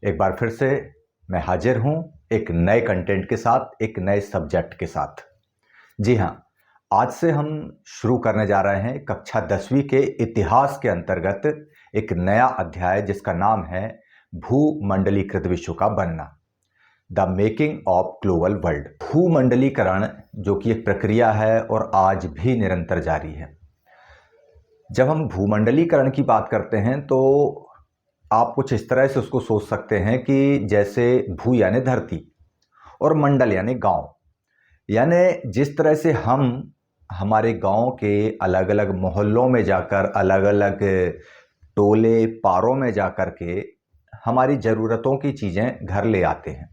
एक बार फिर से मैं हाजिर हूं एक नए कंटेंट के साथ, एक नए सब्जेक्ट के साथ। जी हां, आज से हम शुरू करने जा रहे हैं कक्षा 10वीं के इतिहास के अंतर्गत एक नया अध्याय जिसका नाम है भूमंडलीकृत विश्व का बनना, the making of global world. भूमंडलीकरण जो कि एक प्रक्रिया है और आज भी निरंतर जारी है। जब हम भूमंडलीकरण की बात करते हैं तो आप कुछ इस तरह से उसको सोच सकते हैं कि जैसे भू यानी धरती और मंडल यानी गांव, यानी जिस तरह से हम हमारे गांव के अलग अलग मोहल्लों में जाकर, अलग अलग टोले पारों में जाकर के हमारी ज़रूरतों की चीज़ें घर ले आते हैं,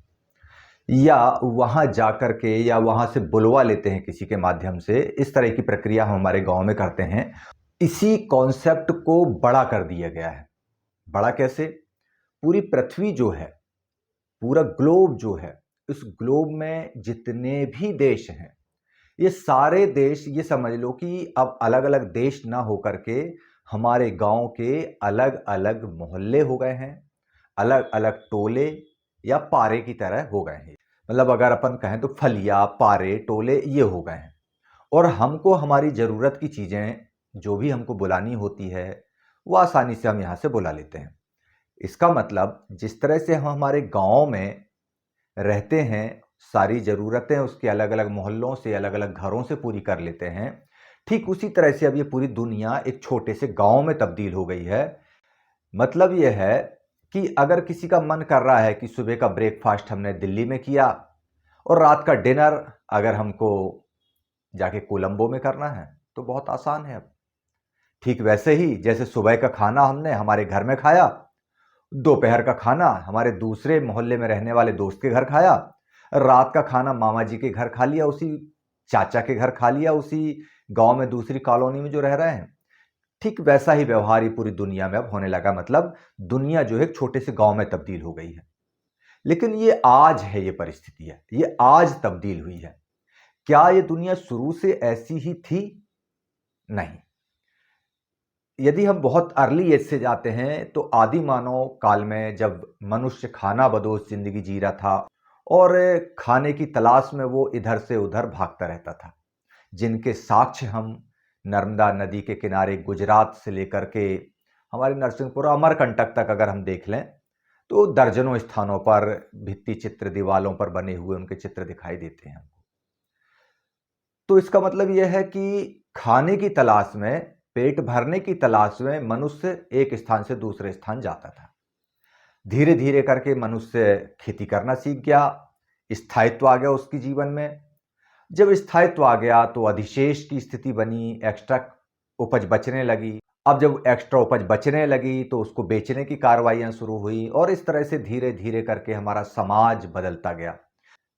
या वहाँ जाकर के या वहाँ से बुलवा लेते हैं किसी के माध्यम से, इस तरह की प्रक्रिया हम हमारे गांव में करते हैं। इसी कॉन्सेप्ट को बड़ा कर दिया गया है। बड़ा कैसे? पूरी पृथ्वी जो है, पूरा ग्लोब जो है, इस ग्लोब में जितने भी देश हैं, ये सारे देश, ये समझ लो कि अब अलग अलग देश ना होकर के हमारे गांव के अलग अलग मोहल्ले हो गए हैं, अलग अलग टोले या पारे की तरह हो गए हैं। मतलब अगर अपन कहें तो फलिया, पारे, टोले ये हो गए हैं। और हमको हमारी ज़रूरत की चीज़ें जो भी हमको बुलानी होती है वो आसानी से हम यहाँ से बुला लेते हैं। इसका मतलब जिस तरह से हम हमारे गांव में रहते हैं, सारी ज़रूरतें उसके अलग अलग मोहल्लों से, अलग अलग घरों से पूरी कर लेते हैं, ठीक उसी तरह से अब ये पूरी दुनिया एक छोटे से गांव में तब्दील हो गई है। मतलब ये है कि अगर किसी का मन कर रहा है कि सुबह का ब्रेकफास्ट हमने दिल्ली में किया और रात का डिनर अगर हमको जाके कोलंबो में करना है तो बहुत आसान है। अब ठीक वैसे ही जैसे सुबह का खाना हमने हमारे घर में खाया, दोपहर का खाना हमारे दूसरे मोहल्ले में रहने वाले दोस्त के घर खाया, रात का खाना मामा जी के घर खा लिया, उसी चाचा के घर खा लिया, उसी गांव में दूसरी कॉलोनी में जो रह रहे हैं। ठीक वैसा ही व्यवहार ये पूरी दुनिया में अब होने लगा। मतलब दुनिया जो है एक छोटे से गांव में तब्दील हो गई है। लेकिन ये आज है, ये परिस्थिति है, ये आज तब्दील हुई है। क्या ये दुनिया शुरू से ऐसी ही थी? नहीं। यदि हम बहुत अर्ली एज से जाते हैं तो आदि मानव काल में जब मनुष्य खाना बदोश जिंदगी जी रहा था और खाने की तलाश में वो इधर से उधर भागता रहता था, जिनके साक्ष्य हम नर्मदा नदी के किनारे गुजरात से लेकर के हमारे नरसिंहपुर अमरकंटक तक अगर हम देख लें तो दर्जनों स्थानों पर भित्ति चित्र, दीवालों पर बने हुए उनके चित्र दिखाई देते हैं हमको। तो इसका मतलब यह है कि खाने की तलाश में, पेट भरने की तलाश में मनुष्य एक स्थान से दूसरे स्थान जाता था। धीरे धीरे करके मनुष्य खेती करना सीख गया, स्थायित्व आ गया उसकी जीवन में। जब स्थायित्व आ गया तो अधिशेष की स्थिति बनी, एक्स्ट्रा उपज बचने लगी। अब जब एक्स्ट्रा उपज बचने लगी तो उसको बेचने की कार्रवाइयां शुरू हुई और इस तरह से धीरे धीरे करके हमारा समाज बदलता गया।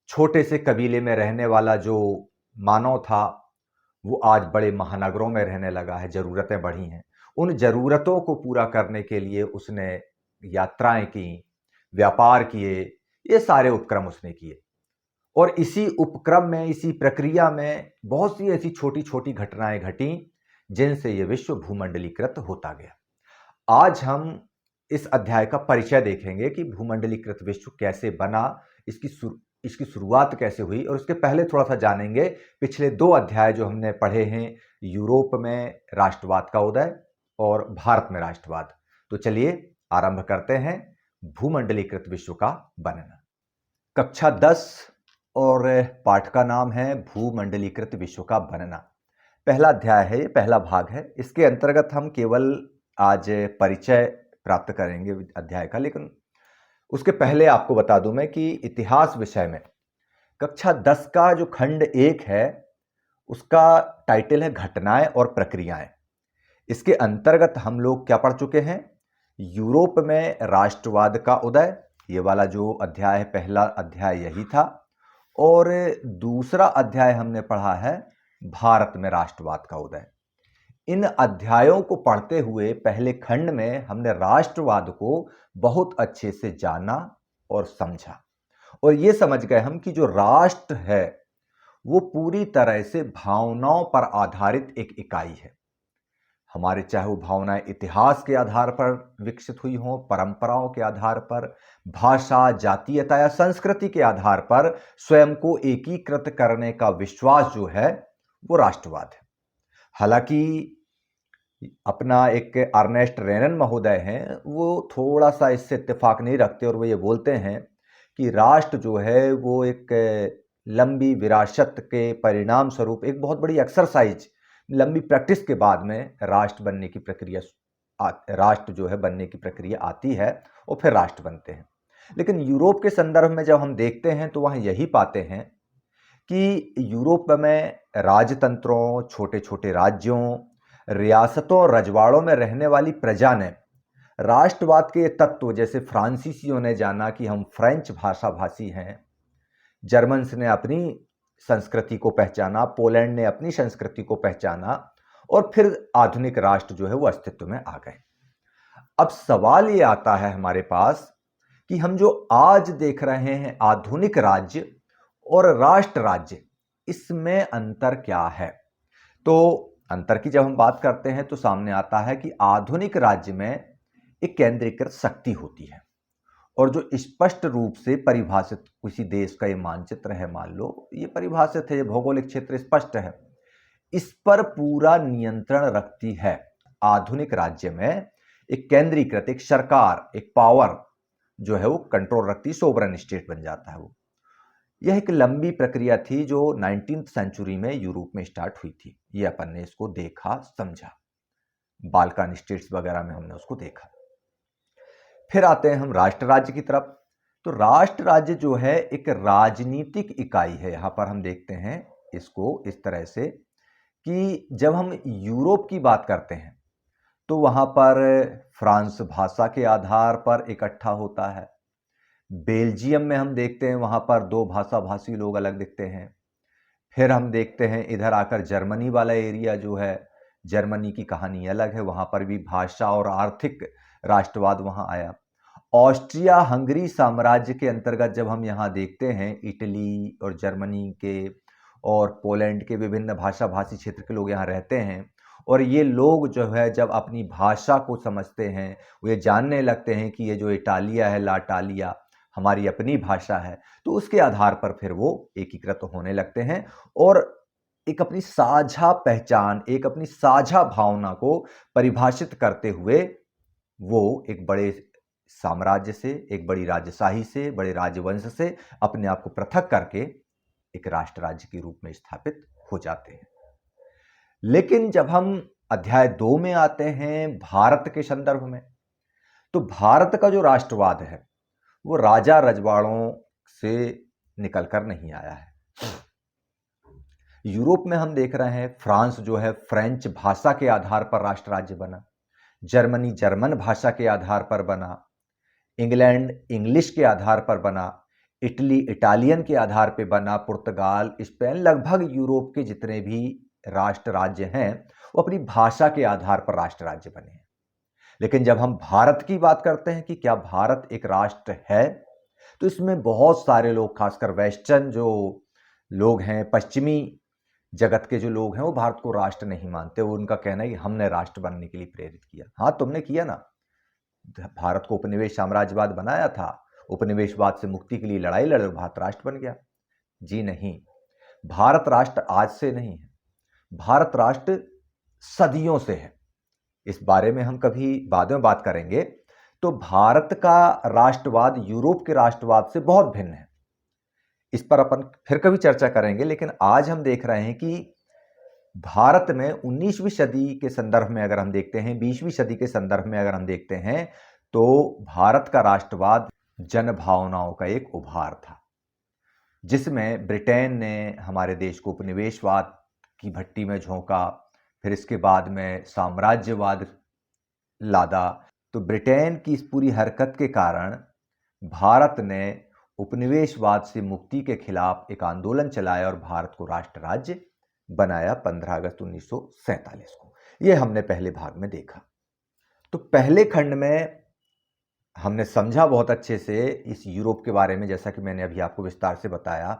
छोटे से कबीले में रहने वाला जो मानव था वो आज बड़े महानगरों में रहने लगा है, ज़रूरतें बढ़ी हैं। उन ज़रूरतों को पूरा करने के लिए उसने यात्राएं की, व्यापार किए, ये सारे उपक्रम उसने किए। और इसी उपक्रम में, इसी प्रक्रिया में बहुत सी ऐसी छोटी छोटी घटनाएं घटी जिनसे ये विश्व भूमंडलीकृत होता गया। आज हम इस अध्याय का परिचय देखेंगे कि भूमंडलीकृत विश्व कैसे बना, इसकी शुरुआत कैसे हुई, और उसके पहले थोड़ा सा जानेंगे पिछले 2 अध्याय जो हमने पढ़े हैं, यूरोप में राष्ट्रवाद का उदय और भारत में राष्ट्रवाद। तो चलिए आरंभ करते हैं भूमंडलीकृत विश्व का बनना। कक्षा 10 और पाठ का नाम है भूमंडलीकृत विश्व का बनना। पहला अध्याय है, ये पहला भाग है। इसके अंतर्गत हम केवल आज परिचय प्राप्त करेंगे अध्याय का, लेकिन उसके पहले आपको बता दूं मैं कि इतिहास विषय में कक्षा 10 का जो खंड 1 है उसका टाइटल है घटनाएं और प्रक्रियाएं। इसके अंतर्गत हम लोग क्या पढ़ चुके हैं? यूरोप में राष्ट्रवाद का उदय, ये वाला जो अध्याय है, पहला अध्याय यही था। और दूसरा अध्याय हमने पढ़ा है भारत में राष्ट्रवाद का उदय। इन अध्यायों को पढ़ते हुए पहले खंड में हमने राष्ट्रवाद को बहुत अच्छे से जाना और समझा, और ये समझ गए हम कि जो राष्ट्र है वो पूरी तरह से भावनाओं पर आधारित एक इकाई है। हमारे चाहे वो भावनाएं इतिहास के आधार पर विकसित हुई हों, परंपराओं के आधार पर, भाषा, जातीयता या संस्कृति के आधार पर स्वयं को एकीकृत करने का विश्वास जो है वो राष्ट्रवाद है। हालांकि अपना एक अर्नेस्ट रेनन महोदय हैं, वो थोड़ा सा इससे इत्तेफाक नहीं रखते और वो ये बोलते हैं कि राष्ट्र जो है वो एक लंबी विरासत के परिणाम स्वरूप एक बहुत बड़ी एक्सरसाइज, लंबी प्रैक्टिस के बाद में राष्ट्र बनने की प्रक्रिया, राष्ट्र जो है बनने की प्रक्रिया आती है और फिर राष्ट्र बनते हैं। लेकिन यूरोप के संदर्भ में जब हम देखते हैं तो वहाँ यही पाते हैं कि यूरोप में राजतंत्रों, छोटे छोटे राज्यों, रियासतों और रजवाड़ों में रहने वाली प्रजा ने राष्ट्रवाद के तत्व, जैसे फ्रांसीसियों ने जाना कि हम फ्रेंच भाषा भाषी हैं, जर्मन्स ने अपनी संस्कृति को पहचाना, पोलैंड ने अपनी संस्कृति को पहचाना और फिर आधुनिक राष्ट्र जो है वो अस्तित्व में आ गए। अब सवाल ये आता है हमारे पास कि हम जो आज देख रहे हैं आधुनिक राज्य और राष्ट्र राज्य, इसमें अंतर क्या है? तो अंतर की जब हम बात करते हैं तो सामने आता है कि आधुनिक राज्य में एक केंद्रीकृत शक्ति होती है और जो स्पष्ट रूप से परिभाषित किसी देश का ये मानचित्र है, मान लो ये परिभाषित है, ये भौगोलिक क्षेत्र स्पष्ट है, इस पर पूरा नियंत्रण रखती है। आधुनिक राज्य में एक केंद्रीकृत, एक सरकार, एक पावर जो है वो कंट्रोल रखती, सोवरेन स्टेट बन जाता है वो। यह एक लंबी प्रक्रिया थी जो 19th सेंचुरी में यूरोप में स्टार्ट हुई थी। ये अपन ने इसको देखा, समझा, बाल्कन स्टेट्स वगैरह में हमने उसको देखा। फिर आते हैं हम राष्ट्र राज्य की तरफ। तो राष्ट्र राज्य जो है एक राजनीतिक इकाई है। यहां पर हम देखते हैं इसको इस तरह से कि जब हम यूरोप की बात करते हैं तो वहां पर फ्रांस भाषा के आधार पर इकट्ठा होता है। बेल्जियम में हम देखते हैं वहां पर दो भाषा भाषी लोग अलग दिखते हैं। फिर हम देखते हैं इधर आकर जर्मनी वाला एरिया जो है, जर्मनी की कहानी अलग है, वहां पर भी भाषा और आर्थिक राष्ट्रवाद वहां आया। ऑस्ट्रिया हंगरी साम्राज्य के अंतर्गत जब हम यहाँ देखते हैं इटली और जर्मनी के और पोलैंड के विभिन्न भाषा भाषी क्षेत्र के लोग यहाँ रहते हैं और ये लोग जो है जब अपनी भाषा को समझते हैं, वो ये जानने लगते हैं कि ये जो इटालिया है, लाटालिया हमारी अपनी भाषा है, तो उसके आधार पर फिर वो एकीकृत होने लगते हैं और एक अपनी साझा पहचान, एक अपनी साझा भावना को परिभाषित करते हुए वो एक बड़े साम्राज्य से, एक बड़ी राजशाही से, बड़े राजवंश से अपने आप को पृथक करके एक राष्ट्र राज्य के रूप में स्थापित हो जाते हैं। लेकिन जब हम अध्याय 2 में आते हैं भारत के संदर्भ में, तो भारत का जो राष्ट्रवाद है वो राजा रजवाड़ों से निकलकर नहीं आया है। यूरोप में हम देख रहे हैं फ्रांस जो है फ्रेंच भाषा के आधार पर राष्ट्र राज्य बना, जर्मनी जर्मन भाषा के आधार पर बना, इंग्लैंड इंग्लिश के आधार पर बना, इटली इटालियन के आधार पर बना, पुर्तगाल, स्पेन, लगभग यूरोप के जितने भी राष्ट्र राज्य हैं वो अपनी भाषा के आधार पर राष्ट्र राज्य बने हैं। लेकिन जब हम भारत की बात करते हैं कि क्या भारत एक राष्ट्र है, तो इसमें बहुत सारे लोग, खासकर वेस्टर्न जो लोग हैं, पश्चिमी जगत के जो लोग हैं, वो भारत को राष्ट्र नहीं मानते। वो उनका कहना है कि हमने राष्ट्र बनने के लिए प्रेरित किया। हाँ, तुमने किया ना, भारत को उपनिवेश साम्राज्यवाद बनाया था, उपनिवेशवाद से मुक्ति के लिए लड़ाई लड़े, भारत राष्ट्र बन गया। जी नहीं, भारत राष्ट्र आज से नहीं है, भारत राष्ट्र सदियों से है। इस बारे में हम कभी बाद में बात करेंगे। तो भारत का राष्ट्रवाद यूरोप के राष्ट्रवाद से बहुत भिन्न है, इस पर अपन फिर कभी चर्चा करेंगे। लेकिन आज हम देख रहे हैं कि भारत में 19वीं सदी के संदर्भ में अगर हम देखते हैं, 20वीं सदी के संदर्भ में अगर हम देखते हैं, तो भारत का राष्ट्रवाद जन भावनाओं का एक उभार था, जिसमें ब्रिटेन ने हमारे देश को उपनिवेशवाद की भट्टी में झोंका, फिर इसके बाद में साम्राज्यवाद लादा। तो ब्रिटेन की इस पूरी हरकत के कारण भारत ने उपनिवेशवाद से मुक्ति के खिलाफ एक आंदोलन चलाया और भारत को राष्ट्र राज्य बनाया 15 अगस्त 1947 को। यह हमने पहले भाग में देखा। तो पहले खंड में हमने समझा बहुत अच्छे से इस यूरोप के बारे में, जैसा कि मैंने अभी आपको विस्तार से बताया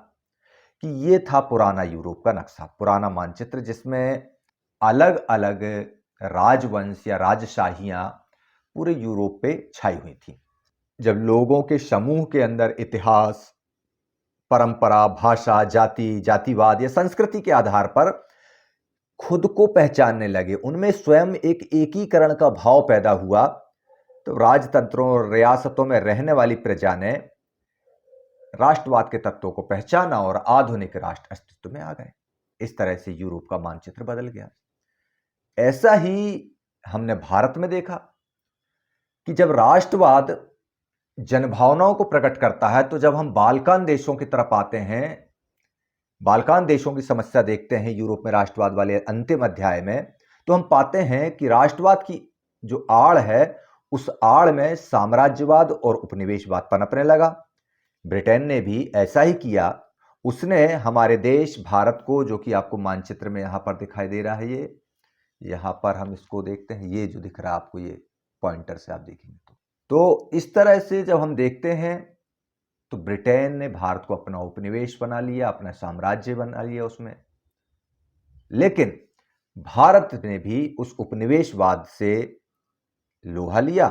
कि ये था पुराना यूरोप का नक्शा, पुराना मानचित्र, जिसमें अलग अलग राजवंश या राजशाहियां पूरे यूरोप पे छाई हुई थी। जब लोगों के समूह के अंदर इतिहास, परंपरा, भाषा, जाति, जातिवाद या संस्कृति के आधार पर खुद को पहचानने लगे, उनमें स्वयं एक एकीकरण का भाव पैदा हुआ, तो राजतंत्रों और रियासतों में रहने वाली प्रजा ने राष्ट्रवाद के तत्वों को पहचाना और आधुनिक राष्ट्र अस्तित्व में आ गए। इस तरह से यूरोप का मानचित्र बदल गया। ऐसा ही हमने भारत में देखा कि जब राष्ट्रवाद जनभावनाओं को प्रकट करता है, तो जब हम बाल्कान देशों की तरफ आते हैं, बाल्कान देशों की समस्या देखते हैं यूरोप में राष्ट्रवाद वाले अंतिम अध्याय में, तो हम पाते हैं कि राष्ट्रवाद की जो आड़ है, उस आड़ में साम्राज्यवाद और उपनिवेशवाद पनपने लगा। ब्रिटेन ने भी ऐसा ही किया। उसने हमारे देश भारत को, जो कि आपको मानचित्र में यहां पर दिखाई दे रहा है, ये यहां पर हम इसको देखते हैं, ये जो दिख रहा है आपको, ये पॉइंटर से आप देखेंगे तो इस तरह से जब हम देखते हैं, तो ब्रिटेन ने भारत को अपना उपनिवेश बना लिया, अपना साम्राज्य बना लिया उसमें। लेकिन भारत ने भी उस उपनिवेशवाद से लोहा लिया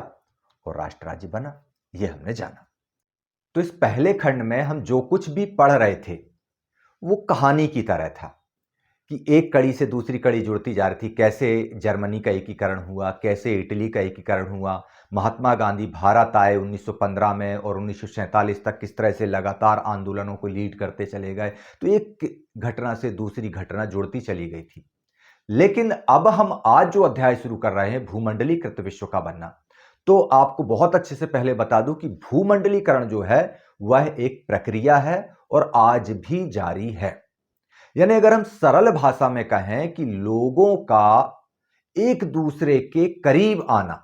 और राष्ट्र राज्य बना, यह हमने जाना। तो इस पहले खंड में हम जो कुछ भी पढ़ रहे थे वो कहानी की तरह था कि एक कड़ी से दूसरी कड़ी जुड़ती जा रही थी। कैसे जर्मनी का एकीकरण हुआ, कैसे इटली का एकीकरण हुआ, महात्मा गांधी भारत आए 1915 में और 1947 तक किस तरह से लगातार आंदोलनों को लीड करते चले गए। तो एक घटना से दूसरी घटना जुड़ती चली गई थी। लेकिन अब हम आज जो अध्याय शुरू कर रहे हैं, भूमंडलीकृत विश्व का बनना, तो आपको बहुत अच्छे से पहले बता दूं कि भूमंडलीकरण जो है वह एक प्रक्रिया है और आज भी जारी है। यानी अगर हम सरल भाषा में कहें कि लोगों का एक दूसरे के करीब आना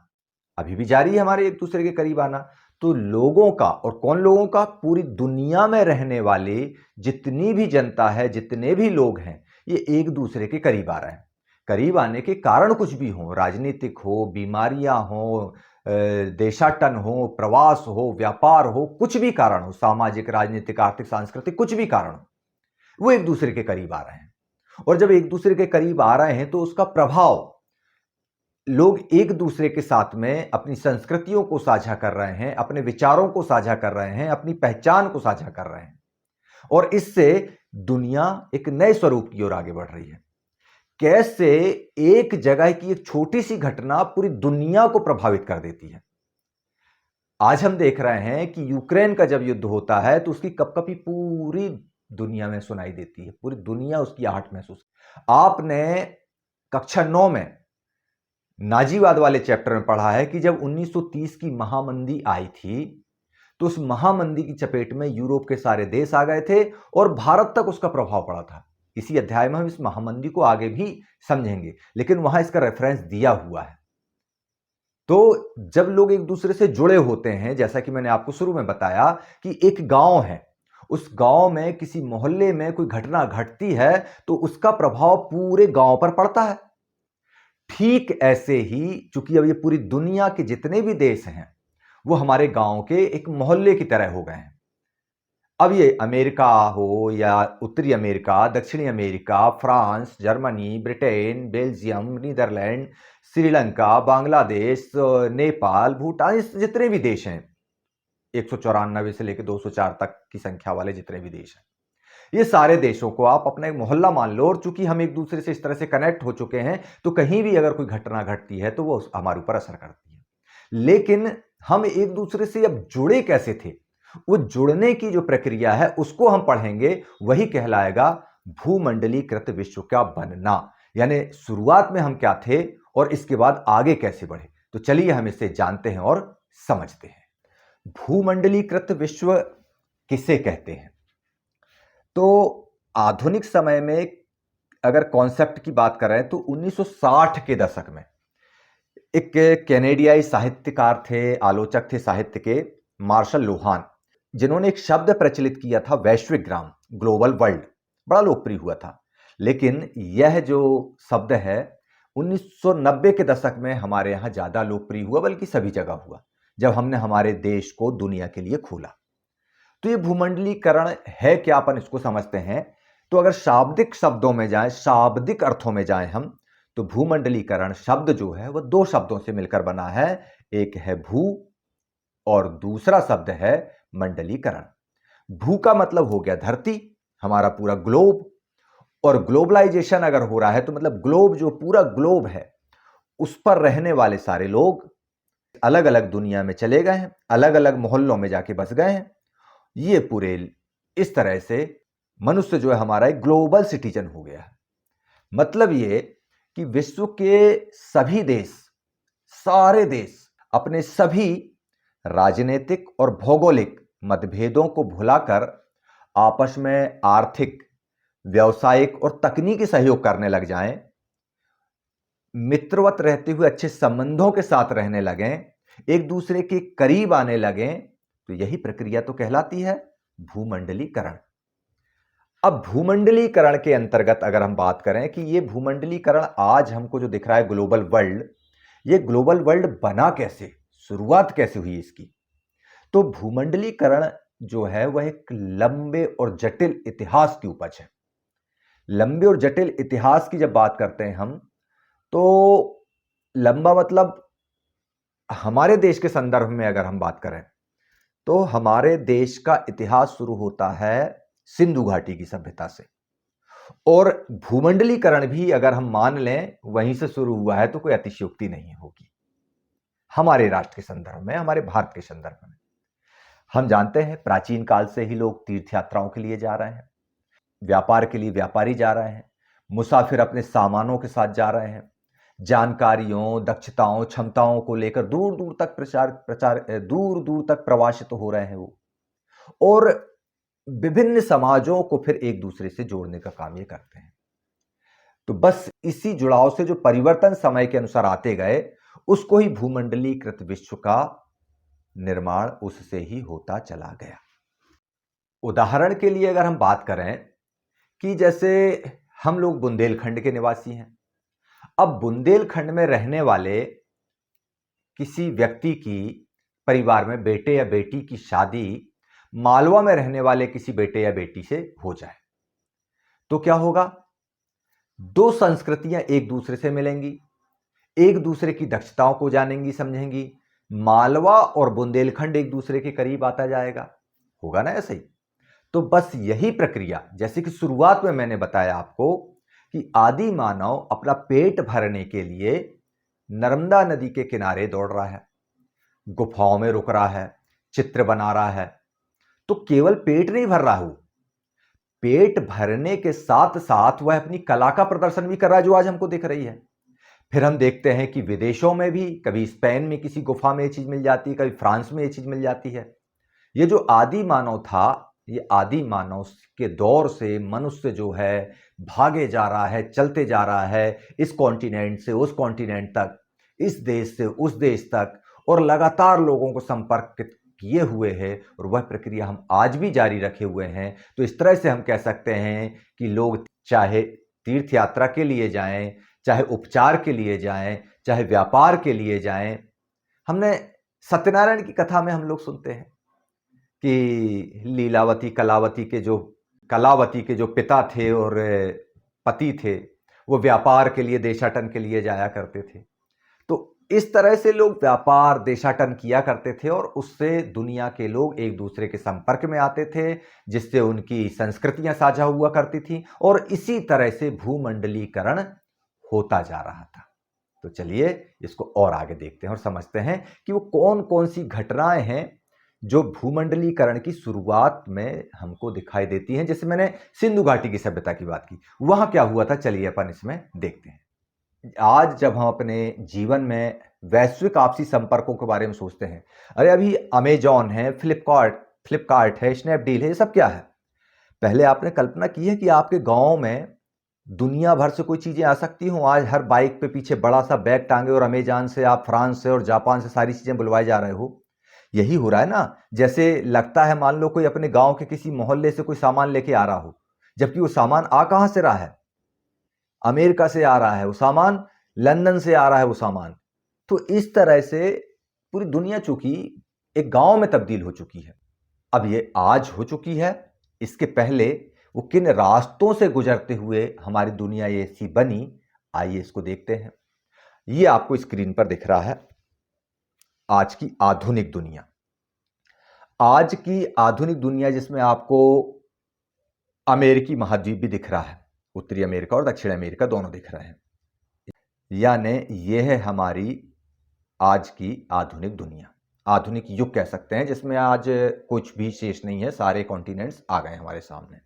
अभी भी जारी है, हमारे एक दूसरे के करीब आना। तो लोगों का, और कौन लोगों का? पूरी दुनिया में रहने वाले जितनी भी जनता है, जितने भी लोग हैं, ये एक दूसरे के करीब आ रहे हैं। करीब आने के कारण कुछ भी हो, राजनीतिक हो, बीमारियां हो, देशाटन हो, प्रवास हो, व्यापार हो, कुछ भी कारण हो, सामाजिक, राजनीतिक, आर्थिक, सांस्कृतिक, कुछ भी कारण हो, वो एक दूसरे के करीब आ रहे हैं। और जब एक दूसरे के करीब आ रहे हैं तो उसका प्रभाव, लोग एक दूसरे के साथ में अपनी संस्कृतियों को साझा कर रहे हैं, अपने विचारों को साझा कर रहे हैं, अपनी पहचान को साझा कर रहे हैं, और इससे दुनिया एक नए स्वरूप की ओर आगे बढ़ रही है। कैसे एक जगह की एक छोटी सी घटना पूरी दुनिया को प्रभावित कर देती है। आज हम देख रहे हैं कि यूक्रेन का जब युद्ध होता है तो उसकी कपकपी पूरी दुनिया में सुनाई देती है, पूरी दुनिया उसकी आहट महसूस। आपने कक्षा 9 में नाजीवाद वाले चैप्टर में पढ़ा है कि जब 1930 की महामंदी आई थी, तो उस महामंदी की चपेट में यूरोप के सारे देश आ गए थे और भारत तक उसका प्रभाव पड़ा था। इसी अध्याय में हम इस महामंदी को आगे भी समझेंगे, लेकिन वहां इसका रेफरेंस दिया हुआ है। तो जब लोग एक दूसरे से जुड़े होते हैं, जैसा कि मैंने आपको शुरू में बताया कि एक गांव है, उस गांव में किसी मोहल्ले में कोई घटना घटती है तो उसका प्रभाव पूरे गांव पर पड़ता है। ठीक ऐसे ही, चूंकि अब ये पूरी दुनिया के जितने भी देश हैं वो हमारे गांव के एक मोहल्ले की तरह हो गए हैं। अब ये अमेरिका हो या उत्तरी अमेरिका, दक्षिणी America, France, Germany, Britain, Belgium, Netherlands, Sri Lanka, Bangladesh, Nepal, Bhutan, जितने भी देश हैं, 194 से लेकर 204 तक की संख्या वाले जितने भी देश हैं, ये सारे देशों को आप अपना एक मोहल्ला मान लो। और चूंकि हम एक दूसरे से इस तरह से कनेक्ट हो चुके हैं, तो कहीं भी अगर कोई घटना घटती है तो वो हमारे ऊपर असर करती है। लेकिन हम एक दूसरे से अब जुड़े कैसे थे, वो जुड़ने की जो प्रक्रिया है उसको हम पढ़ेंगे। वही कहलाएगा भूमंडलीकृत विश्व का बनना। यानी शुरुआत में हम क्या थे और इसके बाद आगे कैसे बढ़े। तो चलिए हम इसे जानते हैं और समझते हैं। भूमंडलीकृत विश्व किसे कहते हैं? तो आधुनिक समय में अगर कॉन्सेप्ट की बात करें तो 1960 के दशक में एक कैनेडियाई साहित्यकार थे, आलोचक थे साहित्य के, मार्शल लुहान, जिन्होंने एक शब्द प्रचलित किया था, वैश्विक ग्राम, ग्लोबल वर्ल्ड, बड़ा लोकप्रिय हुआ था। लेकिन यह जो शब्द है 1990 के दशक में हमारे यहाँ ज्यादा लोकप्रिय हुआ, बल्कि सभी जगह हुआ, जब हमने हमारे देश को दुनिया के लिए खोला। तो ये भूमंडलीकरण है क्या, अपन इसको समझते हैं। तो अगर शाब्दिक शब्दों में जाएं, शाब्दिक अर्थों में जाएं हम, तो भूमंडलीकरण शब्द जो है वह दो शब्दों से मिलकर बना है, एक है भू और दूसरा शब्द है मंडलीकरण। भू का मतलब हो गया धरती, हमारा पूरा ग्लोब, और ग्लोबलाइजेशन अगर हो रहा है तो मतलब ग्लोब, जो पूरा ग्लोब है उस पर रहने वाले सारे लोग अलग अलग दुनिया में चले गए हैं, अलग अलग मोहल्लों में जाके बस गए हैं। ये पूरे इस तरह से मनुष्य जो है हमारा एक ग्लोबल सिटीजन हो गया है। मतलब ये कि विश्व के सभी देश, सारे देश अपने सभी राजनीतिक और भौगोलिक मतभेदों को भुलाकर आपस में आर्थिक, व्यावसायिक और तकनीकी सहयोग करने लग जाएं, मित्रवत रहते हुए अच्छे संबंधों के साथ रहने लगें, एक दूसरे के करीब आने लगें, तो यही प्रक्रिया तो कहलाती है भूमंडलीकरण। अब भूमंडलीकरण के अंतर्गत अगर हम बात करें कि ये भूमंडलीकरण आज हमको जो दिख रहा है ग्लोबल वर्ल्ड, ये ग्लोबल वर्ल्ड बना कैसे, शुरुआत कैसे हुई इसकी? तो भूमंडलीकरण जो है वह एक लंबे और जटिल इतिहास की उपज है। लंबे और जटिल इतिहास की जब बात करते हैं हम, तो लंबा मतलब हमारे देश के संदर्भ में अगर हम बात करें तो हमारे देश का इतिहास शुरू होता है सिंधु घाटी की सभ्यता से, और भूमंडलीकरण भी अगर हम मान लें वहीं से शुरू हुआ है तो कोई अतिशयोक्ति नहीं होगी हमारे राष्ट्र के संदर्भ में, हमारे भारत के संदर्भ में। हम जानते हैं प्राचीन काल से ही लोग तीर्थ यात्राओं के लिए जा रहे हैं, व्यापार के लिए व्यापारी जा रहे हैं, मुसाफिर अपने सामानों के साथ जा रहे हैं, जानकारियों, दक्षताओं, क्षमताओं को लेकर दूर दूर तक दूर दूर तक प्रवासित हो रहे हैं वो, और विभिन्न समाजों को फिर एक दूसरे से जोड़ने का काम ये करते हैं। तो बस इसी जुड़ाव से जो परिवर्तन समय के अनुसार आते गए, उसको ही भूमंडलीकृत विश्व का निर्माण उससे ही होता चला गया। उदाहरण के लिए अगर हम बात करें कि जैसे हम लोग बुंदेलखंड के निवासी हैं, अब बुंदेलखंड में रहने वाले किसी व्यक्ति की परिवार में बेटे या बेटी की शादी मालवा में रहने वाले किसी बेटे या बेटी से हो जाए, तो क्या होगा? दो संस्कृतियां एक दूसरे से मिलेंगी, एक दूसरे की दक्षताओं को जानेंगी, समझेंगी, मालवा और बुंदेलखंड एक दूसरे के करीब आता जाएगा, होगा ना ऐसे ही? तो बस यही प्रक्रिया, जैसे कि शुरुआत में मैंने बताया आपको कि आदि मानव अपना पेट भरने के लिए नर्मदा नदी के किनारे दौड़ रहा है, गुफाओं में रुक रहा है, चित्र बना रहा है, तो केवल पेट नहीं भर रहा है, वो पेट भरने के साथ साथ वह अपनी कला का प्रदर्शन भी कर रहा है, जो आज हमको दिख रही है। फिर हम देखते हैं कि विदेशों में भी कभी स्पेन में किसी गुफा में ये चीज मिल जाती है, कभी फ्रांस में ये चीज मिल जाती है। ये जो आदि मानव था, ये आदि मानव के दौर से मनुष्य जो है भागे जा रहा है, चलते जा रहा है, इस कॉन्टिनेंट से उस कॉन्टिनेंट तक, इस देश से उस देश तक, और लगातार लोगों को संपर्कित किए हुए है, और वह प्रक्रिया हम आज भी जारी रखे हुए हैं। तो इस तरह से हम कह सकते हैं कि लोग चाहे तीर्थ यात्रा के लिए जाएं, चाहे उपचार के लिए जाएं, चाहे व्यापार के लिए जाएं। हमने सत्यनारायण की कथा में हम लोग सुनते हैं कि लीलावती कलावती के जो पिता थे और पति थे, वो व्यापार के लिए देशाटन के लिए जाया करते थे। तो इस तरह से लोग व्यापार, देशाटन किया करते थे, और उससे दुनिया के लोग एक दूसरे के संपर्क में आते थे, जिससे उनकी संस्कृतियां साझा हुआ करती थी, और इसी तरह से भूमंडलीकरण होता जा रहा था। तो चलिए इसको और आगे देखते हैं और समझते हैं कि वो कौन कौन सी घटनाएं हैं जो भूमंडलीकरण की शुरुआत में हमको दिखाई देती हैं। जैसे मैंने सिंधु घाटी की सभ्यता की बात की, वहां क्या हुआ था, चलिए अपन इसमें देखते हैं। आज जब हम अपने जीवन में वैश्विक आपसी संपर्कों के बारे में सोचते हैं, अरे अभी अमेजॉन है, फ्लिपकार्ट है, स्नैपडील है, ये सब क्या है? पहले आपने कल्पना की है कि आपके गांव में दुनिया भर से कोई चीजें आ सकती हों? आज हर बाइक पे पीछे बड़ा सा बैग टांगे और अमेजॉन से आप फ्रांस से और जापान से सारी चीजें बुलवाए जा रहे हो। यही हो रहा है ना। जैसे लगता है मान लो कोई अपने गांव के किसी मोहल्ले से कोई सामान लेके आ रहा हो, जबकि वो सामान आ कहां से रहा है? अमेरिका से आ रहा है वो सामान, लंदन से आ रहा है वो सामान। तो इस तरह से पूरी दुनिया चूंकि एक गांव में तब्दील हो चुकी है। अब ये आज हो चुकी है, इसके पहले वो किन रास्तों से गुजरते हुए हमारी दुनिया ये ऐसी बनी, आइए इसको देखते हैं। ये आपको स्क्रीन पर दिख रहा है आज की आधुनिक दुनिया। आज की आधुनिक दुनिया जिसमें आपको अमेरिकी महाद्वीप भी दिख रहा है, उत्तरी अमेरिका और दक्षिण अमेरिका दोनों दिख रहे हैं। यानी यह है हमारी आज की आधुनिक दुनिया, आधुनिक युग कह सकते हैं, जिसमें आज कुछ भी शेष नहीं है, सारे कॉन्टिनेंट्स आ गए हमारे सामने।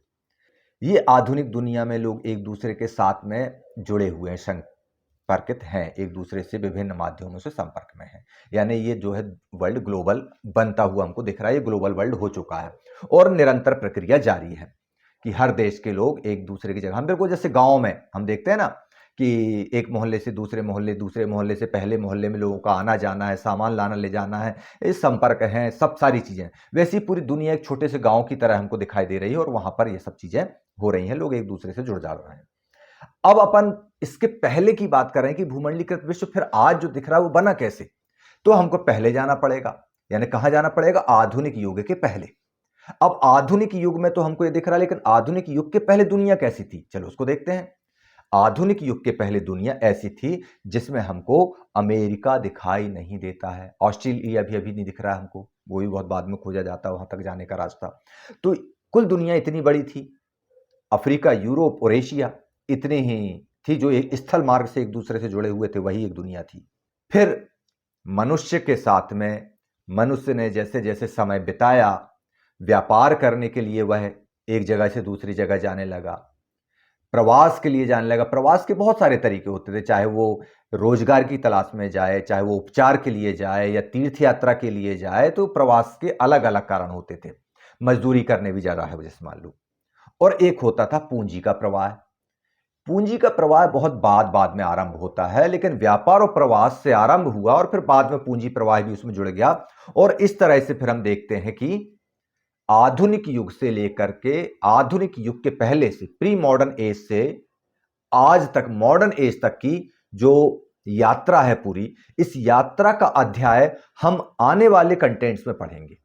ये आधुनिक दुनिया में लोग एक दूसरे के साथ में जुड़े हुए हैं, संपर्कित हैं, एक दूसरे से विभिन्न माध्यमों से संपर्क में हैं। यानी ये जो है वर्ल्ड ग्लोबल बनता हुआ हमको दिख रहा है, ये ग्लोबल वर्ल्ड हो चुका है और निरंतर प्रक्रिया जारी है कि हर देश के लोग एक दूसरे की जगह, हम बिल्कुल जैसे गांव में हम देखते हैं ना कि एक मोहल्ले से दूसरे मोहल्ले, दूसरे मोहल्ले से पहले मोहल्ले में लोगों का आना जाना है, सामान लाना ले जाना है, ये संपर्क हैं, सब सारी चीजें। वैसी पूरी दुनिया एक छोटे से गांव की तरह हमको दिखाई दे रही है और वहां पर ये सब चीजें हो रही हैं, लोग एक दूसरे से जुड़ जा रहे हैं। अब अपन इसके पहले की बात कर रहे हैं कि भूमंडलीकृत विश्व फिर आज जो दिख रहा है वो बना कैसे। तो हमको पहले जाना पड़ेगा, यानी कहां जाना पड़ेगा, आधुनिक युग के पहले। अब आधुनिक युग में तो हमको ये दिख रहा है, लेकिन आधुनिक युग के पहले दुनिया कैसी थी, चलो उसको देखते हैं। आधुनिक युग के पहले दुनिया ऐसी थी जिसमें हमको अमेरिका दिखाई नहीं देता है, ऑस्ट्रेलिया भी अभी नहीं दिख रहा है हमको, वो भी बहुत बाद में खोजा जाता है वहां तक जाने का रास्ता। तो कुल दुनिया इतनी बड़ी थी, अफ्रीका, यूरोप और एशिया इतने ही थी जो एक स्थल मार्ग से एक दूसरे से जुड़े हुए थे, वही एक दुनिया थी। फिर मनुष्य के साथ में मनुष्य ने जैसे जैसे समय बिताया, व्यापार करने के लिए वह एक जगह से दूसरी जगह जाने लगा, प्रवास के लिए जाने लगा। प्रवास के बहुत सारे तरीके होते थे, चाहे वो रोजगार की तलाश में जाए, चाहे वो उपचार के लिए जाए या तीर्थ यात्रा के लिए जाए, तो प्रवास के अलग अलग कारण होते थे। मजदूरी करने भी जा रहा है जैसे मान लो। और एक होता था पूंजी का प्रवाह। पूंजी का प्रवाह बहुत बाद में आरंभ होता है, लेकिन व्यापार और प्रवास से आरंभ हुआ और फिर बाद में पूंजी प्रवाह भी उसमें जुड़ गया। और इस तरह से फिर हम देखते हैं कि आधुनिक युग से लेकर के आधुनिक युग के पहले से, प्री मॉडर्न एज से आज तक मॉडर्न एज तक की जो यात्रा है पूरी, इस यात्रा का अध्याय हम आने वाले कंटेंट्स में पढ़ेंगे।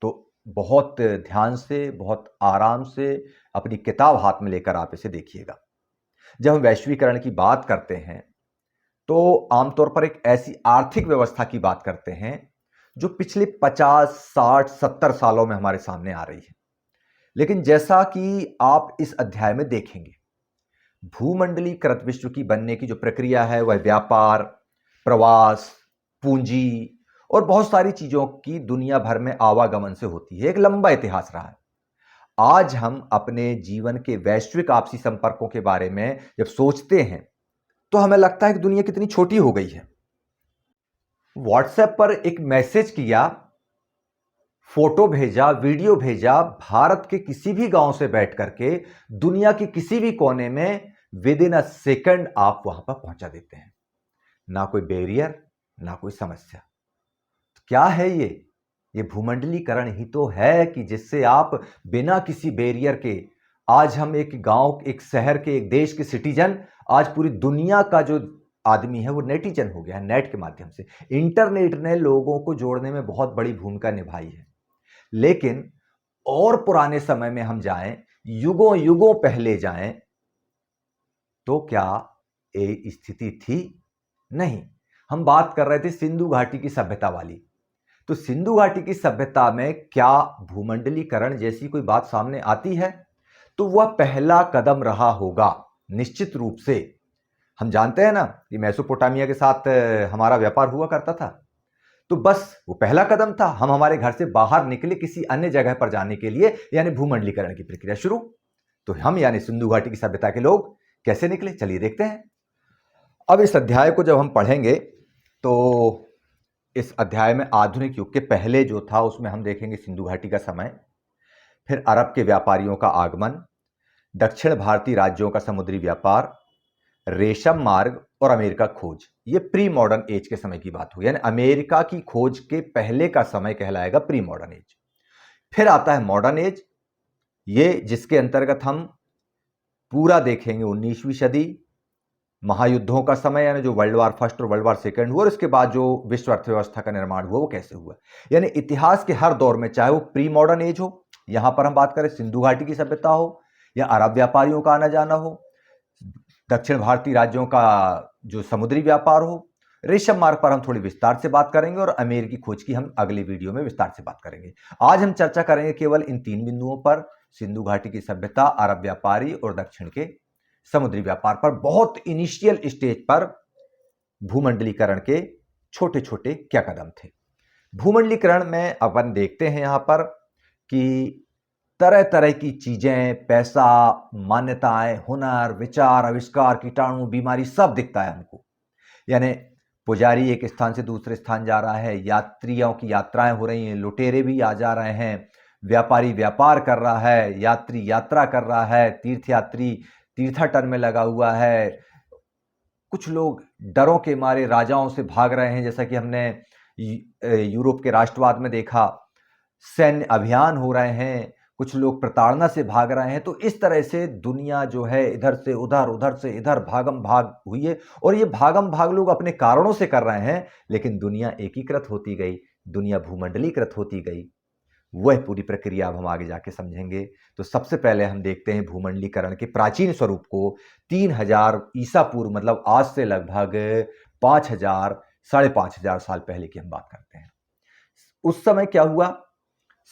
तो बहुत ध्यान से, बहुत आराम से अपनी किताब हाथ में लेकर आप इसे देखिएगा। जब हम वैश्वीकरण की बात करते हैं तो आमतौर पर एक ऐसी आर्थिक व्यवस्था की बात करते हैं जो पिछले 50, 60, 70 सालों में हमारे सामने आ रही है। लेकिन जैसा कि आप इस अध्याय में देखेंगे, भूमंडलीकृत विश्व की बनने की जो प्रक्रिया है वह व्यापार, प्रवास, पूंजी और बहुत सारी चीजों की दुनिया भर में आवागमन से होती है। एक लंबा इतिहास रहा है। आज हम अपने जीवन के वैश्विक आपसी संपर्कों के बारे में जब सोचते हैं तो हमें लगता है कि दुनिया कितनी छोटी हो गई है। व्हाट्सएप पर एक मैसेज किया, फोटो भेजा, वीडियो भेजा, भारत के किसी भी गांव से बैठ करके दुनिया के किसी भी कोने में विद इन अ सेकंड आप वहां पर पहुंचा देते हैं। ना कोई बैरियर, ना कोई समस्या। तो क्या है ये भूमंडलीकरण ही तो है कि जिससे आप बिना किसी बैरियर के, आज हम एक गांव, एक शहर के, एक देश के सिटीजन, आज पूरी दुनिया का जो आदमी है वो नेटिजन हो गया है। नेट के माध्यम से इंटरनेट ने लोगों को जोड़ने में बहुत बड़ी भूमिका निभाई है। लेकिन और पुराने समय में हम जाएं, युगों युगों पहले जाएं, तो क्या ये स्थिति थी? नहीं। हम बात कर रहे थे सिंधु घाटी की सभ्यता वाली। तो सिंधु घाटी की सभ्यता में क्या भूमंडलीकरण जैसी कोई बात सामने आती है? तो वह पहला कदम रहा होगा निश्चित रूप से। हम जानते हैं ना कि मेसोपोटामिया के साथ हमारा व्यापार हुआ करता था, तो बस वो पहला कदम था। हम हमारे घर से बाहर निकले किसी अन्य जगह पर जाने के लिए, यानी भूमंडलीकरण की प्रक्रिया शुरू। तो हम यानी सिंधु घाटी की सभ्यता के लोग कैसे निकले, चलिए देखते हैं। अब इस अध्याय को जब हम पढ़ेंगे तो इस अध्याय में आधुनिक युग के पहले जो था उसमें हम देखेंगे सिंधु घाटी का समय, फिर अरब के व्यापारियों का आगमन, दक्षिण भारतीय राज्यों का समुद्री व्यापार, रेशम मार्ग और अमेरिका खोज। ये प्री मॉडर्न एज के समय की बात हुई, यानी अमेरिका की खोज के पहले का समय कहलाएगा प्री मॉडर्न एज। फिर आता है मॉडर्न एज, ये जिसके अंतर्गत हम पूरा देखेंगे 19वीं सदी, महायुद्धों का समय, यानी जो वर्ल्ड वार फर्स्ट और वर्ल्ड वार सेकंड हुआ और इसके बाद जो विश्व अर्थव्यवस्था का निर्माण हुआ वो कैसे हुआ। यानी इतिहास के हर दौर में, चाहे वो प्री मॉडर्न एज हो, यहां पर हम बात करें सिंधु घाटी की सभ्यता हो, या अरब व्यापारियों का आना जाना हो, दक्षिण भारतीय राज्यों का जो समुद्री व्यापार हो, रेशम मार्ग पर हम थोड़ी विस्तार से बात करेंगे और अमेरिकी खोज की हम अगली वीडियो में विस्तार से बात करेंगे। आज हम चर्चा करेंगे केवल इन 3 बिंदुओं पर, सिंधु घाटी की सभ्यता, अरब व्यापारी और दक्षिण के समुद्री व्यापार पर। बहुत इनिशियल स्टेज पर भूमंडलीकरण के छोटे छोटे क्या कदम थे। भूमंडलीकरण में अपन देखते हैं यहां पर कि तरह तरह की चीजें, पैसा, मान्यताएं, हुनर, विचार, आविष्कार, कीटाणु, बीमारी सब दिखता है हमको। यानी पुजारी एक स्थान से दूसरे स्थान जा रहा है, यात्रियों की यात्राएं हो रही हैं, लुटेरे भी आ जा रहे हैं, व्यापारी व्यापार कर रहा है, यात्री यात्रा कर रहा है, तीर्थयात्री तीर्थाटन में लगा हुआ है। कुछ लोग डरों के मारे राजाओं से भाग रहे हैं, जैसा कि हमने यूरोप के राष्ट्रवाद में देखा। सैन्य अभियान हो रहे हैं, कुछ लोग प्रताड़ना से भाग रहे हैं। तो इस तरह से दुनिया जो है इधर से उधर, उधर से इधर भागम भाग हुई है, और ये भागम भाग लोग अपने कारणों से कर रहे हैं, लेकिन दुनिया एकीकृत होती गई, दुनिया भूमंडलीकृत होती गई। वह पूरी प्रक्रिया अब हम आगे जाके समझेंगे। तो सबसे पहले हम देखते हैं भूमंडलीकरण के प्राचीन स्वरूप को। 3000 ईसा पूर्व, मतलब आज से लगभग 5000 5,500 साल पहले की हम बात करते हैं। उस समय क्या हुआ,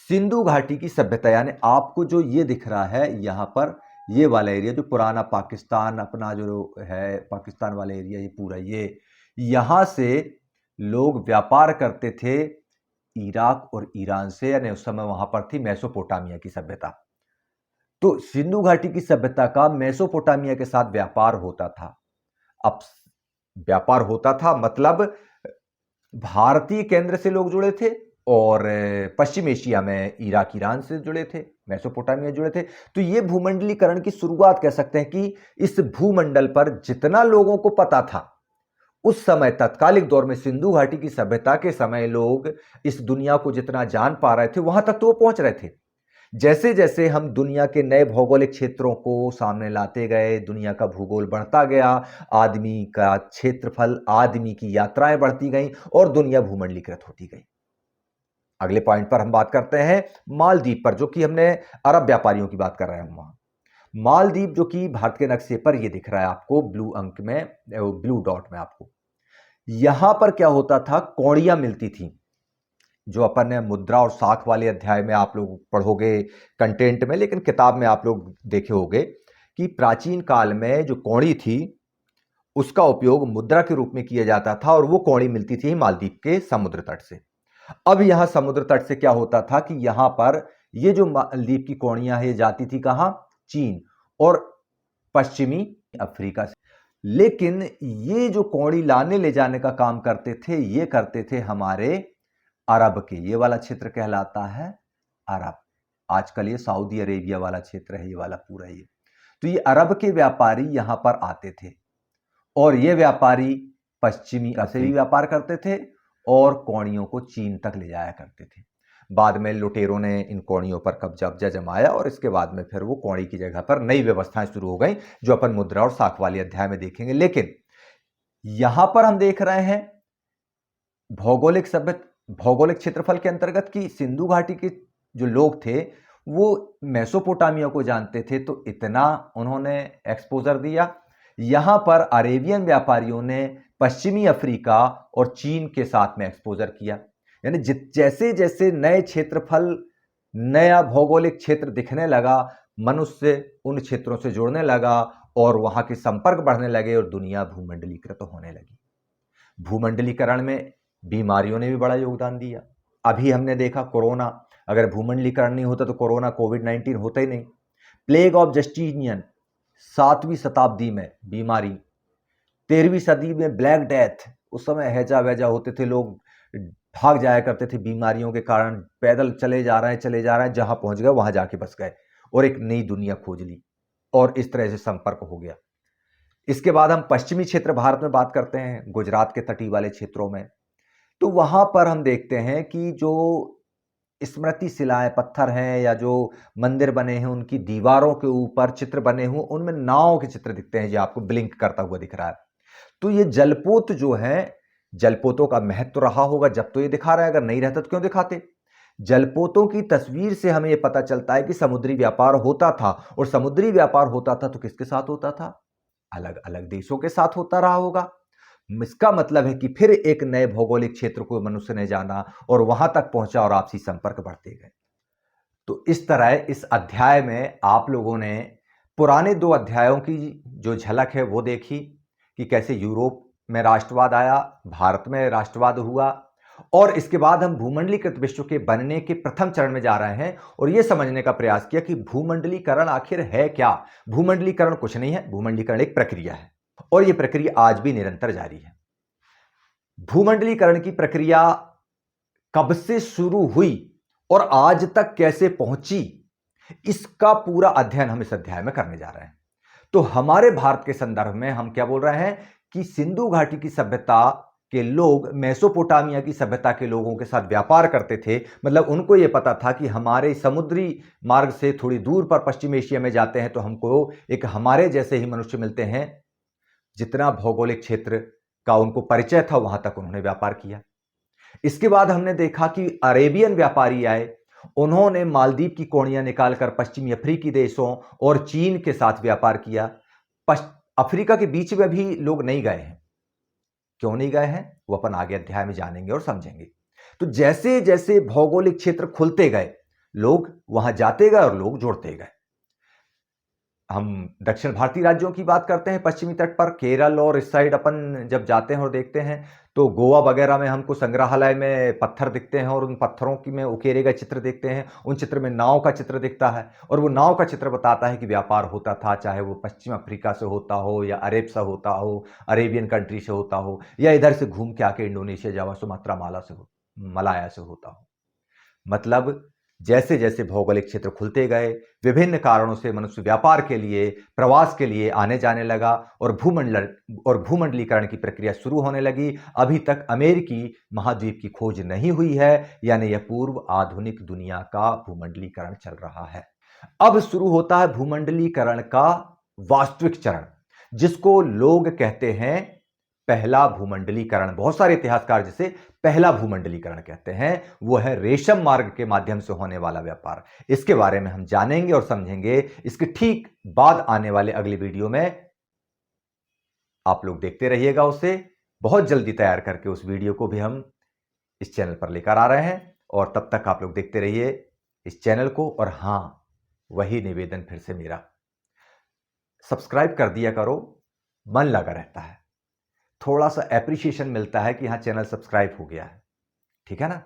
सिंधु घाटी की सभ्यता, यानी आपको जो ये दिख रहा है यहां पर, ये वाला एरिया जो पुराना पाकिस्तान अपना जो है, पाकिस्तान वाला एरिया, ये पूरा ये, यहां से लोग व्यापार करते थे इराक और ईरान से, यानी उस समय वहां पर थी मेसोपोटामिया की सभ्यता। तो सिंधु घाटी की सभ्यता का मेसोपोटामिया के साथ व्यापार होता था। अब व्यापार होता था मतलब भारतीय केंद्र से लोग जुड़े थे और पश्चिम एशिया में इराक ईरान से जुड़े थे, मेसोपोटामिया जुड़े थे। तो ये भूमंडलीकरण की शुरुआत कह सकते हैं कि इस भूमंडल पर जितना लोगों को पता था उस समय, तत्कालिक दौर में सिंधु घाटी की सभ्यता के समय, लोग इस दुनिया को जितना जान पा रहे थे वहां तक तो वो पहुंच रहे थे। जैसे जैसे हम दुनिया के नए भौगोलिक क्षेत्रों को सामने लाते गए, दुनिया का भूगोल बढ़ता गया, आदमी का क्षेत्रफल, आदमी की यात्राएं बढ़ती गईं और दुनिया भूमंडलीकृत होती गई। अगले पॉइंट पर हम बात करते हैं मालदीव पर, जो कि हमने अरब व्यापारियों की बात कर रहे हैं। वहां मालदीव जो कि भारत के नक्शे पर ये दिख रहा है आपको ब्लू अंक में, ब्लू डॉट में आपको। यहां पर क्या होता था, कौड़ियां मिलती थी, जो अपन ने मुद्रा और साख वाले अध्याय में आप लोग पढ़ोगे कंटेंट में, लेकिन किताब में आप लोग देखे होंगे कि प्राचीन काल में जो कौड़ी थी उसका उपयोग मुद्रा के रूप में किया जाता था, और वो कौड़ी मिलती थी मालदीव के समुद्र तट से। अब यहां समुद्र तट से क्या होता था कि यहां पर ये जो मालदीव की कौड़ियां है जाती थी कहां, चीन और पश्चिमी अफ्रीका से। लेकिन ये जो कौड़ी लाने ले जाने का काम करते थे, ये करते थे हमारे अरब के, ये वाला क्षेत्र कहलाता है अरब। आजकल ये सऊदी अरेबिया वाला क्षेत्र है, ये वाला पूरा ये। तो ये अरब के व्यापारी यहां पर आते थे, और ये व्यापारी पश्चिमी से भी व्यापार करते थे और कौड़ियों को चीन तक ले जाया करते थे। बाद में लुटेरों ने इन कौड़ियों पर कब्जा जमाया, और इसके बाद में फिर वो कौड़ी की जगह पर नई व्यवस्थाएं शुरू हो गई, जो अपन मुद्रा और साख वाली अध्याय में देखेंगे। लेकिन यहां पर हम देख रहे हैं भौगोलिक क्षेत्रफल के अंतर्गत कि सिंधु घाटी के जो लोग थे वो मेसोपोटामिया को जानते थे, तो इतना उन्होंने एक्सपोजर दिया। यहां पर अरेबियन व्यापारियों ने पश्चिमी अफ्रीका और चीन के साथ में एक्सपोजर किया। यानी जैसे जैसे नए क्षेत्रफल, नया भौगोलिक क्षेत्र दिखने लगा, मनुष्य उन क्षेत्रों से जुड़ने लगा और वहां के संपर्क बढ़ने लगे और दुनिया भूमंडलीकृत होने लगी। भूमंडलीकरण में बीमारियों ने भी बड़ा योगदान दिया। अभी हमने देखा कोरोना, अगर भूमंडलीकरण नहीं होता तो कोरोना कोविड-19 होता ही नहीं। प्लेग ऑफ जस्टिनियन 7वीं शताब्दी में बीमारी, 13वीं सदी में ब्लैक डेथ, उस समय हैजा वैजा होते थे, लोग भाग जाया करते थे बीमारियों के कारण, पैदल चले जा रहे हैं, जहां पहुंच गए वहां जाके बस गए और एक नई दुनिया खोज ली, और इस तरह से संपर्क हो गया। इसके बाद हम पश्चिमी क्षेत्र भारत में बात करते हैं, गुजरात के तटीय वाले क्षेत्रों में। तो वहां पर हम देखते हैं कि जो स्मृति शिलाएं, पत्थर हैं या जो मंदिर बने हैं, उनकी दीवारों के ऊपर चित्र बने हुए, उनमें नावों के चित्र दिखते हैं, जो आपको ब्लिंक करता हुआ दिख रहा है। तो ये जलपोत जो है, जलपोतों का महत्व रहा होगा, जब तो ये दिखा रहा है, अगर नहीं रहता तो क्यों दिखाते। जलपोतों की तस्वीर से हमें यह पता चलता है कि समुद्री व्यापार होता था, और समुद्री व्यापार होता था तो किसके साथ होता था, अलग अलग देशों के साथ होता रहा होगा। इसका मतलब है कि फिर एक नए भौगोलिक क्षेत्र को मनुष्य ने जाना और वहां तक पहुंचा और आपसी संपर्क बढ़ते गए। तो इस तरह इस अध्याय में आप लोगों ने पुराने 2 अध्यायों की जो झलक है वो देखी कि कैसे यूरोप में राष्ट्रवाद आया, भारत में राष्ट्रवाद हुआ, और इसके बाद हम भूमंडलीकृत विश्व के बनने के प्रथम चरण में जा रहे हैं और यह समझने का प्रयास किया कि भूमंडलीकरण आखिर है क्या। भूमंडलीकरण कुछ नहीं है, भूमंडलीकरण एक प्रक्रिया है और यह प्रक्रिया आज भी निरंतर जारी है। भूमंडलीकरण की प्रक्रिया कब से शुरू हुई और आज तक कैसे पहुंची, इसका पूरा अध्ययन हम इस अध्याय में करने जा रहे हैं। तो हमारे भारत के संदर्भ में हम क्या बोल रहे हैं कि सिंधु घाटी की सभ्यता के लोग मेसोपोटामिया की सभ्यता के लोगों के साथ व्यापार करते थे। मतलब उनको यह पता था कि हमारे समुद्री मार्ग से थोड़ी दूर पर पश्चिम एशिया में जाते हैं तो हमको एक हमारे जैसे ही मनुष्य मिलते हैं। जितना भौगोलिक क्षेत्र का उनको परिचय था वहां तक उन्होंने व्यापार किया। इसके बाद हमने देखा कि अरेबियन व्यापारी आए, उन्होंने मालदीव की कोणियां निकालकर पश्चिमी अफ्रीकी देशों और चीन के साथ व्यापार किया। अफ्रीका के बीच में भी लोग नहीं गए हैं। क्यों नहीं गए हैं वो अपन आगे अध्याय में जानेंगे और समझेंगे। तो जैसे जैसे भौगोलिक क्षेत्र खुलते गए लोग वहां जाते गए और लोग जुड़ते गए। हम दक्षिण भारतीय राज्यों की बात करते हैं पश्चिमी तट पर, केरल और इस साइड अपन जब जाते हैं और देखते हैं तो गोवा वगैरह में हमको संग्रहालय में पत्थर दिखते हैं और उन पत्थरों की में उकेरे गए चित्र देखते हैं। उन चित्र में नाव का चित्र दिखता है और वो नाव का चित्र बताता है कि व्यापार होता था, चाहे वो पश्चिम अफ्रीका से होता हो या अरेब से होता हो, अरेबियन कंट्री से होता हो, या इधर से घूम के आके इंडोनेशिया, जावा, सुमात्रा, मलाया से होता हो। मतलब जैसे जैसे भौगोलिक क्षेत्र खुलते गए, विभिन्न कारणों से मनुष्य व्यापार के लिए, प्रवास के लिए आने जाने लगा और भूमंडलीकरण की प्रक्रिया शुरू होने लगी। अभी तक अमेरिकी महाद्वीप की खोज नहीं हुई है, यानी यह पूर्व आधुनिक दुनिया का भूमंडलीकरण चल रहा है। अब शुरू होता है भूमंडलीकरण का वास्तविक चरण, जिसको लोग कहते हैं पहला भूमंडलीकरण। बहुत सारे इतिहासकार जिसे पहला भूमंडलीकरण कहते हैं, वो है रेशम मार्ग के माध्यम से होने वाला व्यापार। इसके बारे में हम जानेंगे और समझेंगे इसके ठीक बाद आने वाले अगले वीडियो में। आप लोग देखते रहिएगा उसे, बहुत जल्दी तैयार करके उस वीडियो को भी हम इस चैनल पर लेकर आ रहे हैं। और तब तक आप लोग देखते रहिए इस चैनल को। और हां, वही निवेदन फिर से मेरा, सब्सक्राइब कर दिया करो, मन लगा रहता है, थोड़ा सा एप्रिशिएशन मिलता है कि हाँ चैनल सब्सक्राइब हो गया है। ठीक है ना?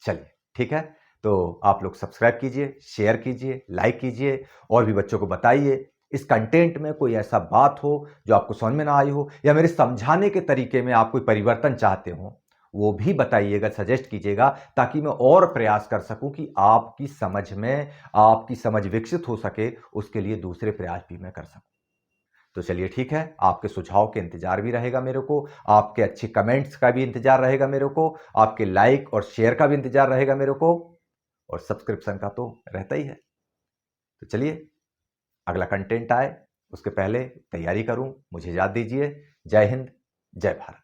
चलिए ठीक है, तो आप लोग सब्सक्राइब कीजिए, शेयर कीजिए, लाइक कीजिए और भी बच्चों को बताइए। इस कंटेंट में कोई ऐसा बात हो जो आपको समझ में ना आई हो, या मेरे समझाने के तरीके में आप कोई परिवर्तन चाहते हो, वो भी बताइएगा, सजेस्ट कीजिएगा, ताकि मैं और प्रयास कर सकूं कि आपकी समझ में, आपकी समझ विकसित हो सके, उसके लिए दूसरे प्रयास भी मैं कर सकूं। तो चलिए ठीक है, आपके सुझाव के इंतजार भी रहेगा मेरे को, आपके अच्छे कमेंट्स का भी इंतजार रहेगा मेरे को, आपके लाइक और शेयर का भी इंतजार रहेगा मेरे को, और सब्सक्रिप्शन का तो रहता ही है। तो चलिए, अगला कंटेंट आए उसके पहले तैयारी करूं, मुझे याद दीजिए। जय हिंद, जय भारत।